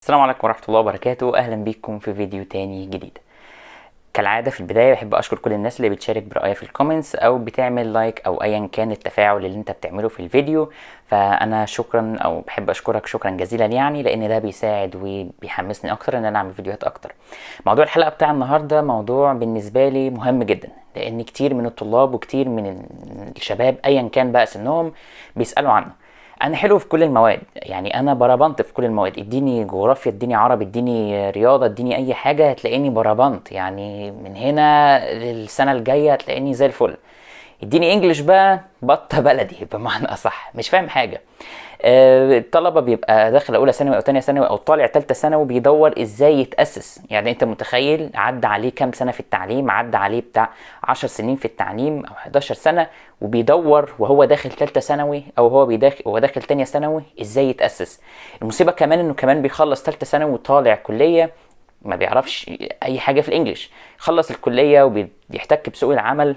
السلام عليكم ورحمة الله وبركاته. أهلا بيكم في فيديو تاني جديد. كالعادة في البداية بحب أشكر كل الناس اللي بتشارك برأيها في الكومنتس أو بتعمل لايك أو أيا كان التفاعل اللي أنت بتعمله في الفيديو. فأنا شكرا أو بحب أشكرك شكرا جزيلا لأن ده بيساعد وبيحمسني أكتر إن أنا أعمل فيديوهات أكتر. موضوع الحلقة بتاع النهاردة موضوع بالنسبة لي مهم جدا، لأن كتير من الطلاب وكتير من الشباب أيا كان بقى سنهم بيسألوا عنه. انا حلو في كل المواد، يعني انا بربنت في كل المواد، اديني جغرافيا اديني عربي اديني رياضه اديني اي حاجه هتلاقيني بربنت، يعني من هنا للسنه الجايه هتلاقيني زي الفل. اديني انجليش بقى بطه بلدي بمعنى اصح مش فاهم حاجه. الطلبه بيبقى داخل اولى ثانوي او تانية ثانوي او طالع تالتة ثانوي بيدور ازاي يتاسس. يعني انت متخيل عدى عليه كام سنه في التعليم؟ عدى عليه بتاع 10 سنين في التعليم او 11 سنه، وبيدور وهو داخل تالتة ثانوي او هو داخل تانية ثانوي ازاي يتاسس. المصيبه كمان انه كمان بيخلص تالتة ثانوي وطالع كليه ما بيعرفش اي حاجه في الانجليش، خلص الكليه وبيحتك بسوق العمل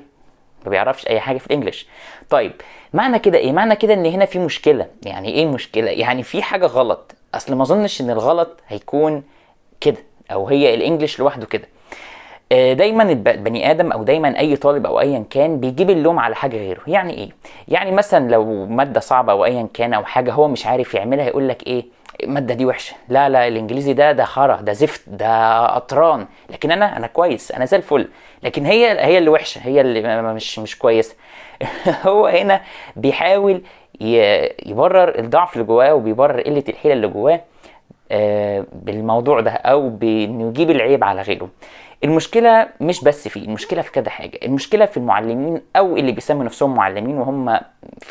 ما بيعرفش اي حاجه في الانجليش. طيب معنى كده ايه؟ معنى كده ان هنا في مشكله. يعني ايه مشكله؟ يعني في حاجه غلط. اصل ما اظنش ان الغلط هيكون كده او هي الانجليش لوحده كده. دايما البني ادم او دايما اي طالب او ايا كان بيجيب اللوم على حاجه غيره. يعني ايه؟ يعني مثلا لو ماده صعبه او ايا كان او حاجه هو مش عارف يعملها يقول لك ايه؟ الماده دي وحشه، لا الانجليزي ده خرا ده زفت ده قطران، لكن انا كويس انا زي الفل. لكن هي اللي وحشه، هي اللي مش كويسه. هو هنا بيحاول يبرر الضعف اللي جواه وبيبرر قله الحيله اللي جواه بالموضوع ده او بانه يجيب العيب على غيره. المشكله مش بس فيه، المشكله في كذا حاجه. المشكله في المعلمين او اللي بيسموا نفسهم معلمين وهم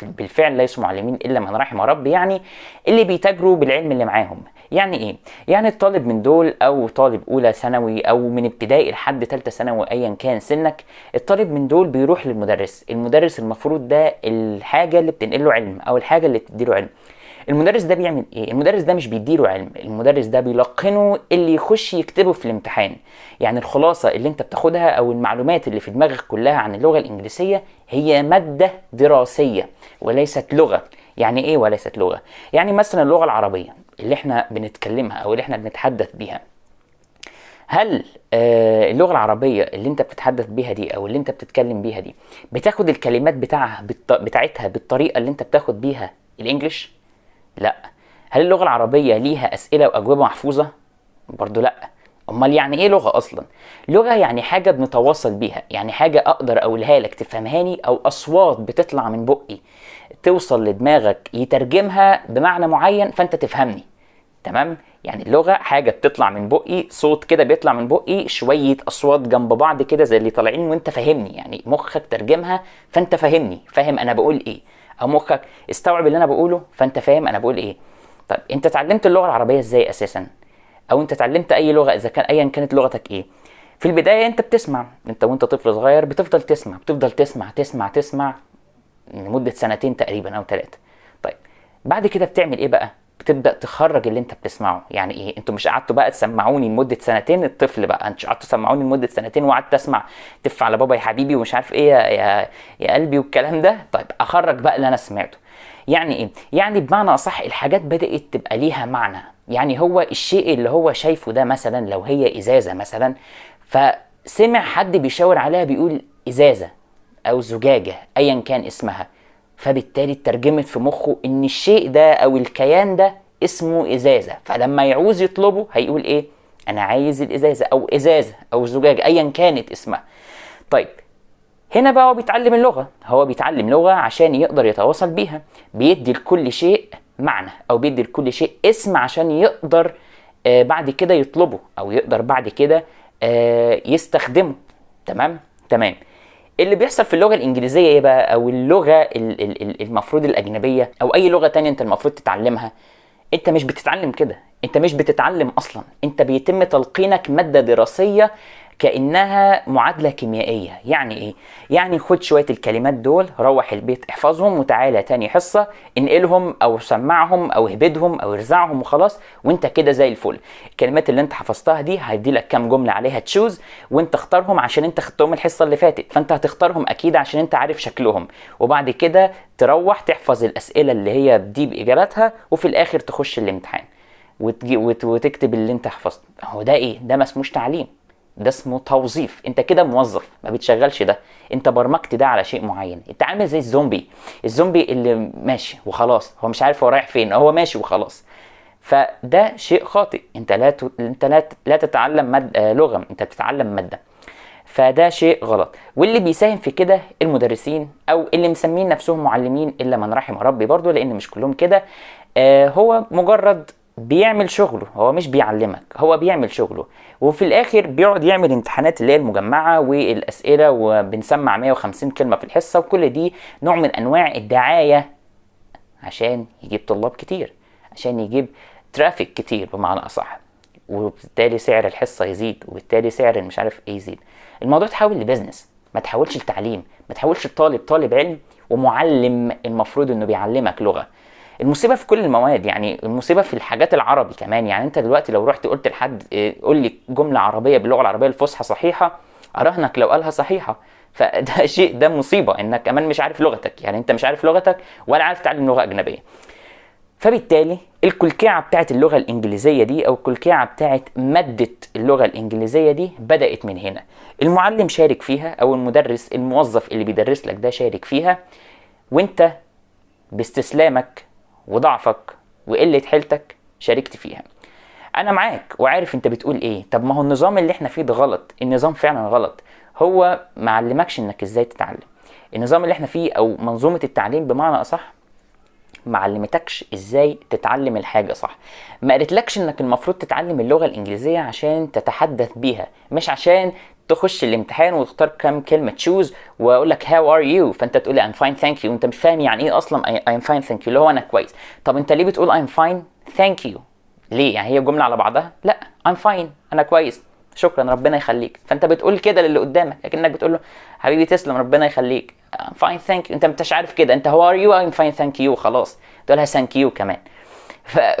بالفعل ليسوا معلمين الا من رحم ربي، يعني اللي بيتاجروا بالعلم اللي معاهم. يعني ايه؟ يعني الطالب من دول او طالب اولى ثانوي او من ابتدائي لحد ثالثه ثانوي ايا كان سنك، الطالب من دول بيروح للمدرس. المدرس المفروض ده الحاجه اللي بتنقله علم او الحاجه اللي بتديله علم. المدرس ده بيعمل ايه؟ المدرس ده مش بيديله علم، المدرس ده بيلقنه اللي يخش يكتبه في الامتحان. يعني الخلاصة اللي انت بتاخدها او المعلومات اللي في دماغك كلها عن اللغة الانجليزية هي مادة دراسية وليست لغة. يعني ايه وليست لغة؟ يعني مثلا اللغة العربية اللي احنا بنتكلمها او اللي احنا بنتحدث بيها، هل اللغة العربية اللي انت بتتحدث بيها دي او اللي انت بتتكلم بيها دي بتاخد الكلمات بتاعتها بالطريقة اللي انت بتاخد بيها الانجليش؟ لا. هل اللغة العربية ليها أسئلة وأجوبة محفوظة؟ برضو لا. أمال يعني إيه لغة أصلا؟ لغة يعني حاجة بنتواصل بيها، يعني حاجة أقدر أقولها لك تفهمهاني، أو أصوات بتطلع من بقي توصل لدماغك يترجمها بمعنى معين فأنت تفهمني. تمام؟ يعني اللغة حاجة بتطلع من بقي، صوت كده بيطلع من بقي، شوية أصوات جنب بعض كده زي اللي طالعين وأنت فاهمني، يعني مخك ترجمها فأنت فاهمني، فاهم أنا بقول إيه، أو مخك استوعب اللي أنا بقوله فأنت فاهم أنا بقول إيه. طيب أنت اتعلمت اللغة العربية إزاي أساسا؟ أو أنت اتعلمت أي لغة إذا كان أيا كانت لغتك إيه؟ في البداية أنت بتسمع، أنت وأنت طفل صغير بتفضل تسمع بتفضل تسمع تسمع تسمع لمدة سنتين تقريبا أو 3. طيب بعد كده بتعمل إيه بقى؟ بتبدا تخرج اللي انت بتسمعه. يعني ايه؟ انتوا مش قعدتوا بقى تسمعوني لمده سنتين، الطفل بقى انتوا قعدتوا تسمعوني لمده سنتين وقعدت اسمع تف على بابا يا حبيبي ومش عارف ايه يا قلبي والكلام ده. طيب اخرج بقى اللي انا سمعته. يعني ايه؟ يعني بمعنى اصح الحاجات بدات تبقى ليها معنى. يعني هو الشيء اللي هو شايفه ده مثلا لو هي ازازه مثلا، فسمع حد بيشاور عليها بيقول ازازه او زجاجه ايا كان اسمها، فبالتالي اترجمت في مخه ان الشيء ده او الكيان ده اسمه ازازه، فلما يعوز يطلبه هيقول ايه؟ انا عايز الازازه او ازازه او زجاجه ايا كانت اسمها. طيب هنا بقى هو بيتعلم اللغه، هو بيتعلم لغه عشان يقدر يتواصل بيها، بيدي لكل شيء معنى او بيدي لكل شيء اسم عشان يقدر بعد كده يطلبه او يقدر بعد كده يستخدمه. تمام. اللي بيحصل في اللغة الإنجليزية إيه بقى؟ أو اللغة المفروض الأجنبية أو أي لغة تانية أنت المفروض تتعلمها، أنت مش بتتعلم كده، أنت مش بتتعلم أصلا، أنت بيتم تلقينك مادة دراسية كأنها معادلة كيميائية. يعني إيه؟ يعني خد شوية الكلمات دول روح البيت احفظهم وتعالى تاني حصة انقلهم أو سمعهم أو اهبدهم أو ارزعهم وخلاص وأنت كده زي الفل. الكلمات اللي أنت حفظتها دي هيدي لك كام جملة عليها تشوز وأنت اختارهم عشان أنت خدتهم الحصة اللي فاتت، فأنت هتختارهم أكيد عشان أنت عارف شكلهم، وبعد كده تروح تحفظ الأسئلة اللي هي دي بإجاباتها وفي الآخر تخش الامتحان. وتكتب اللي انت حفظته. هو ده ايه؟ ده ما اسموش تعليم، ده اسمه توظيف. انت كده موظف ما بتشغلش ده، انت برمجت ده على شيء معين. انت عامل زي الزومبي اللي ماشي وخلاص، هو مش عارف هو رايح فين، هو ماشي وخلاص. فده شيء خاطئ. انت لا تتعلم لغة، انت بتتعلم مادة. فده شيء غلط. واللي بيساهم في كده المدرسين او اللي مسمين نفسهم معلمين، الا من رحم ربي برضو، لان مش كلهم كده. هو مجرد بيعمل شغله، هو مش بيعلمك، هو بيعمل شغله. وفي الاخر بيقعد يعمل امتحانات اللي هي المجمعة والاسئلة، وبنسمع 150 كلمة في الحصة، وكل دي نوع من انواع الدعاية عشان يجيب طلاب كتير، عشان يجيب ترافيك كتير بمعنى اصح، وبالتالي سعر الحصة يزيد، وبالتالي سعر مش عارف ايه يزيد. الموضوع تحول لبزنس، ما تحولش لتعليم، ما تحولش طالب علم ومعلم المفروض انه بيعلمك لغة. المصيبة في كل المواد، يعني المصيبة في الحاجات العربي كمان. يعني انت دلوقتي لو رحت قلت لحد قول لي جملة عربية باللغة العربية الفصحى صحيحة، اراهنك لو قالها صحيحة. فده شيء، ده مصيبة انك كمان مش عارف لغتك. يعني انت مش عارف لغتك ولا عارف تعلم لغة اجنبية. فبالتالي الكلكعة بتاعت اللغة الإنجليزية دي، أو الكلكعة بتاعت مادة اللغة الإنجليزية دي، بدأت من هنا. المعلم شارك فيها، أو المدرس الموظف اللي بيدرس لك ده شارك فيها، وانت باستسلامك وضعفك وقلة حيلتك شاركت فيها. أنا معاك وعارف انت بتقول ايه. طب ما هو النظام اللي احنا فيه ده غلط، النظام فعلا غلط. هو معلمكش انك ازاي تتعلم. النظام اللي احنا فيه، أو منظومة التعليم بمعنى أصح، معلمتكش ازاي تتعلم الحاجة صح. ما قالتلكش انك المفروض تتعلم اللغة الانجليزية عشان تتحدث بيها، مش عشان تخش الامتحان وتختار كام كلمة تشوز واقول لك هاو ار يو، فانت تقول لي I'm fine thank you، وانت مش فاهم يعني ايه اصلا I'm fine thank you اللي هو انا كويس. طب انت ليه بتقول I'm fine thank you؟ ليه؟ يعني هي جملة على بعضها؟ لا، I'm fine، انا كويس، شكرا، ربنا يخليك. فانت بتقول كده للي قدامك لكنك بتقول له حبيبي تسلم، ربنا يخليك، I'm fine thank you. انت مش عارف كده، انت how are you I'm fine thank you خلاص، تقولها thank you كمان.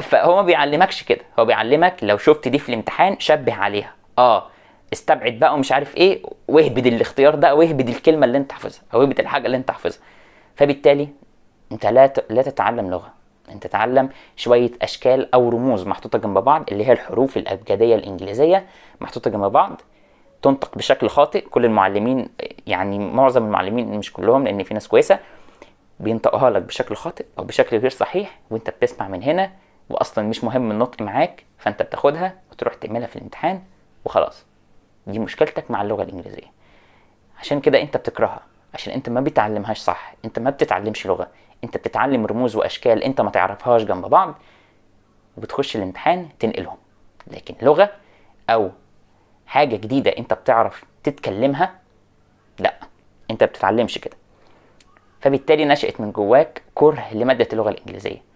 فهو ما بيعلمكش كده. هو بيعلمك لو شفت دي في الامتحان شبه عليها، استبعد بقى ومش عارف ايه، واهبد الاختيار ده، واهبد الكلمه اللي انت حافظها، او اهبد الحاجه اللي انت حافظها. فبالتالي انت لا تتعلم لغه، انت تتعلم شويه اشكال او رموز محطوطه جنب بعض، اللي هي الحروف الابجديه الانجليزيه محطوطه جنب بعض، تنطق بشكل خاطئ. كل المعلمين، يعني معظم المعلمين مش كلهم لان في ناس كويسه، بينطقها لك بشكل خاطئ او بشكل غير صحيح، وانت بتسمع من هنا واصلا مش مهم النطق معاك، فانت بتاخدها وتروح تعملها في الامتحان وخلاص. دي مشكلتك مع اللغه الانجليزيه، عشان كده انت بتكرهها، عشان انت ما بتعلمهاش صح. انت ما بتتعلمش لغه، انت بتتعلم رموز واشكال انت ما تعرفهاش جنب بعض، وبتخش الامتحان تنقلهم. لكن لغه او حاجه جديده انت بتعرف تتكلمها، لا، انت بتتعلمش كده. فبالتالي نشأت من جواك كره لمادة اللغة الإنجليزية.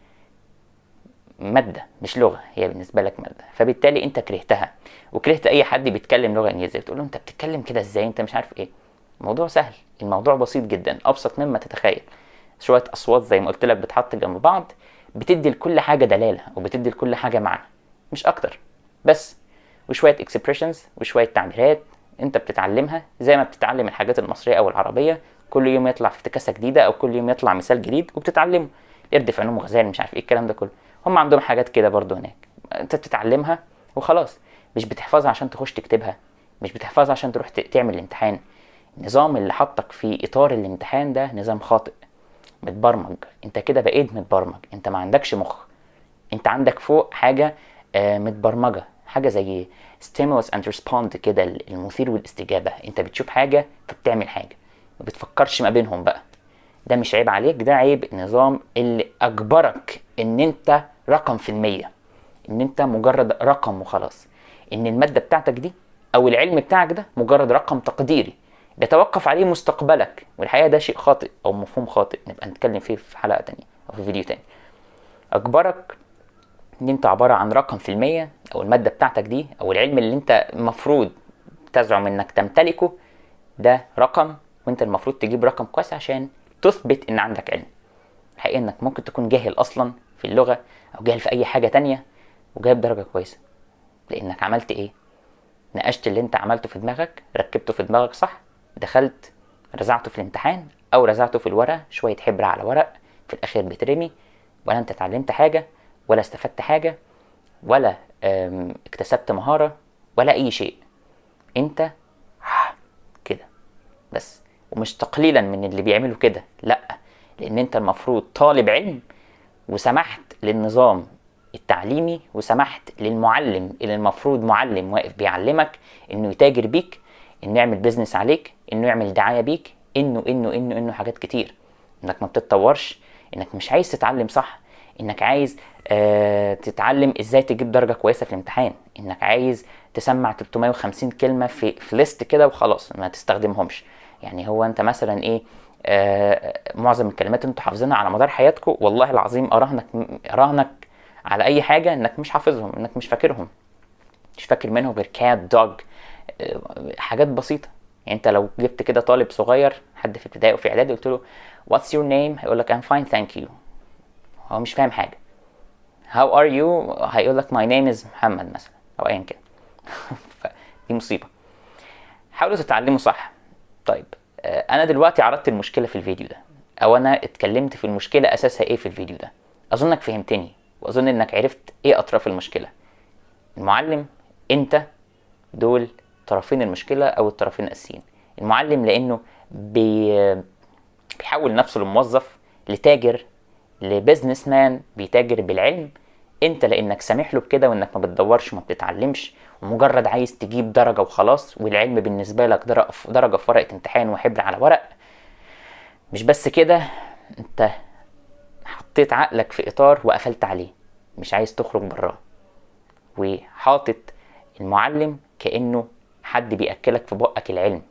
مادة مش لغة، هي بالنسبة لك مادة. فبالتالي انت كرهتها، وكرهت اي حد بيتكلم لغة انجليزية. بتقول له انت بتتكلم كده ازاي، انت مش عارف ايه. الموضوع سهل، الموضوع بسيط جدا، ابسط مما تتخيل. شوية اصوات زي ما قلت لك بتحط جنب بعض، بتدي لكل حاجة دلالة، وبتدي لكل حاجة معنى، مش اكتر. بس وشوية اكسبريشنز وشوية تعبيرات انت بتتعلمها زي ما بتتعلم الحاجات المصرية او العربية. كل يوم يطلع افتكاسة جديدة، او كل يوم يطلع مثال جديد وبتتعلمه. قرد في عينهم غزال، مش عارف ايه الكلام ده كله. هم عندهم حاجات كده برضو هناك، انت بتتعلمها وخلاص. مش بتحفظها عشان تخش تكتبها، مش بتحفظها عشان تروح تعمل الامتحان. النظام اللي حطك في اطار الامتحان ده نظام خاطئ، متبرمج. انت كده بقيت متبرمج، انت ما عندكش مخ. انت عندك فوق حاجة متبرمجة، حاجة زي stimulus and respond كده، المثير والاستجابة. انت بتشوف حاجة فبتعمل حاجة، ما بتفكرش ما بينهم بقى. ده مش عيب عليك، ده عيب النظام اللي اجبرك ان انت رقم في المية، ان انت مجرد رقم وخلاص، ان المادة بتاعتك دي او العلم بتاعك ده مجرد رقم تقديري بيتوقف عليه مستقبلك. والحقيقة ده شيء خاطئ او مفهوم خاطئ، نبقى نتكلم فيه في حلقة تانية او في فيديو تاني. اجبرك ان انت عبارة عن رقم في المية، او المادة بتاعتك دي او العلم اللي انت مفروض تزعم انك تمتلكه ده رقم، وانت المفروض تجيب رقم كويس عشان تثبت ان عندك علم. الحقيقة انك ممكن تكون جاهل اصلا في اللغة، او جاهل في اي حاجة تانية وجايب درجة كويسة، لانك عملت ايه؟ نقشت اللي انت عملته في دماغك، ركبته في دماغك صح، دخلت رزعته في الامتحان او رزعته في الورق، شوية حبر على ورق، في الاخير بترمي، ولا انت اتعلمت حاجة ولا استفدت حاجة، ولا اكتسبت مهارة ولا اي شيء. انت كده بس. ومش تقليلا من اللي بيعملوا كده، لا، لان انت المفروض طالب علم، وسمحت للنظام التعليمي وسمحت للمعلم اللي المفروض معلم واقف بيعلمك انه يتاجر بيك، انه يعمل بيزنس عليك، انه يعمل دعاية بيك، انه حاجات كتير. انك ما بتتطورش، انك مش عايز تتعلم صح، انك عايز تتعلم ازاي تجيب درجة كويسة في الامتحان، انك عايز تسمع 350 كلمة في ليست كده وخلاص ما تستخدمهمش. يعني هو انت مثلا ايه، معظم الكلمات اللي انتوا حافظينها على مدار حياتكم، والله العظيم اراهنك على اي حاجة انك مش حافظهم، انك مش فاكرهم، مش فاكر منهم غير كات دوج، حاجات بسيطة. يعني انت لو جبت كده طالب صغير، حد في ابتدائي وفي اعدادي، قلت له what's your name، هيقول لك I'm fine thank you. هو مش فاهم حاجة. how are you، هيقول لك my name is محمد مثلا، او ايا كان. دي مصيبة. حاولوا تتعلموا صح. طيب انا دلوقتي عرضت المشكلة في الفيديو ده، او انا اتكلمت في المشكلة اساسها ايه في الفيديو ده. اظنك فهمتني، واظن انك عرفت ايه اطراف المشكلة. المعلم، انت، دول طرفين المشكلة او الطرفين الاساسيين. المعلم لانه بيحول نفسه لموظف، لتاجر، لبزنس مان بيتاجر بالعلم. انت لانك سامح له بكده، وانك ما بتدورش وما بتتعلمش، ومجرد عايز تجيب درجة وخلاص، والعلم بالنسبة لك درجة في ورقة امتحان وحبر على ورق. مش بس كده، انت حطيت عقلك في اطار وقفلت عليه، مش عايز تخرج براه، وحاطط المعلم كأنه حد بيأكلك في بقك العلم،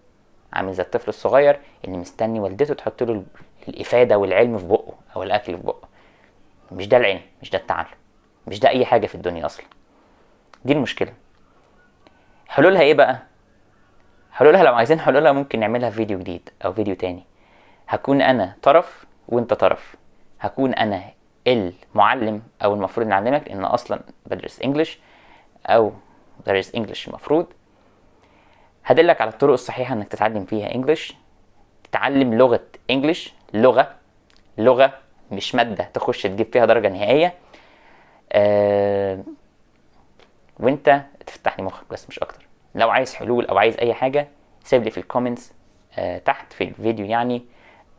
عامل زي الطفل الصغير اللي مستني والدته تحط له الإفادة والعلم في بقه أو الأكل في بقه. مش ده العلم، مش ده التعلم، مش ده أي حاجة في الدنيا أصلا. دي المشكلة. حلولها إيه بقى؟ حلولها لو عايزين حلولها ممكن نعملها في فيديو جديد أو فيديو تاني. هكون أنا طرف وأنت طرف. هكون أنا المعلم أو المفروض نعلمك، لأن أصلا بدرس إنجليش أو بدرس إنجليش المفروض. هدلك على الطرق الصحيحة انك تتعلم فيها انجليش، تتعلم لغة انجليش، لغة مش مادة تخش تجيب فيها درجة نهائية. وانت تفتح لي مخك بس، مش اكتر. لو عايز حلول او عايز اي حاجة، سيب لي في الكومنتس تحت في الفيديو يعني،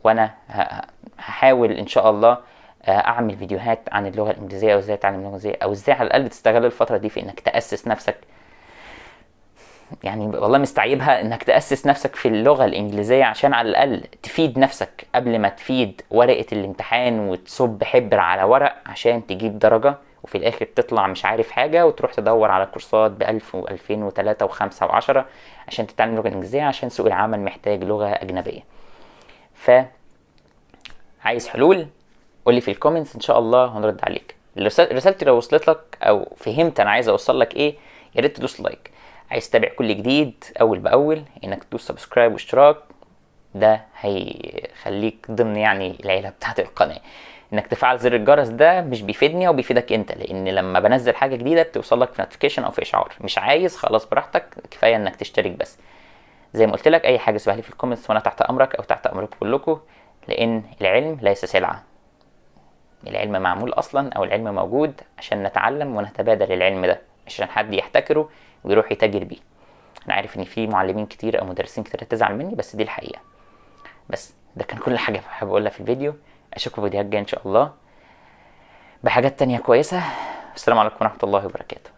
وانا هحاول ان شاء الله اعمل فيديوهات عن اللغة الانجليزية، او ازاي تتعلم اللغة الانجليزية، او ازاي على الاقل تستغل الفترة دي في انك تأسس نفسك. يعني والله مستعيبها انك تأسس نفسك في اللغة الانجليزية، عشان على الاقل تفيد نفسك قبل ما تفيد ورقة الامتحان وتصب حبر على ورق عشان تجيب درجة، وفي الاخر تطلع مش عارف حاجة، وتروح تدور على كورسات ب1000 و2000 و3 و5 و10 عشان تتعلم اللغة الانجليزية، عشان سوق العمل محتاج لغة اجنبية. عايز حلول؟ قولي في الكومنتس، ان شاء الله هنرد عليك. رسالتي لو وصلت لك او فهمت انا عايز اوصل لك ايه، يا ريت تدوس لايك. عايز تتابع كل جديد اول باول، انك تدوس سبسكرايب واشتراك، ده هيخليك ضمن يعني العيله بتاعت القناه. انك تفعل زر الجرس ده مش بيفيدني او بيفيدك انت، لان لما بنزل حاجه جديده بتوصل لك في نوتيفيكيشن او في اشعار. مش عايز، خلاص براحتك، كفايه انك تشترك بس. زي ما قلت لك، اي حاجه سيبها لي في الكومنتس وانا تحت امرك او تحت امركم كلكم، لان العلم ليس سلعه. العلم معمول اصلا، او العلم موجود عشان نتعلم ونتبادل العلم ده، مش عشان حد يحتكره ويروح يتاجر بيه. انا عارف ان في معلمين كتير او مدرسين كتير هتزعل مني، بس دي الحقيقه. بس ده كان كل حاجه بحب اقولها في الفيديو. اشوفكم في فيديوهات جايه ان شاء الله بحاجات تانية كويسه. السلام عليكم ورحمه الله وبركاته.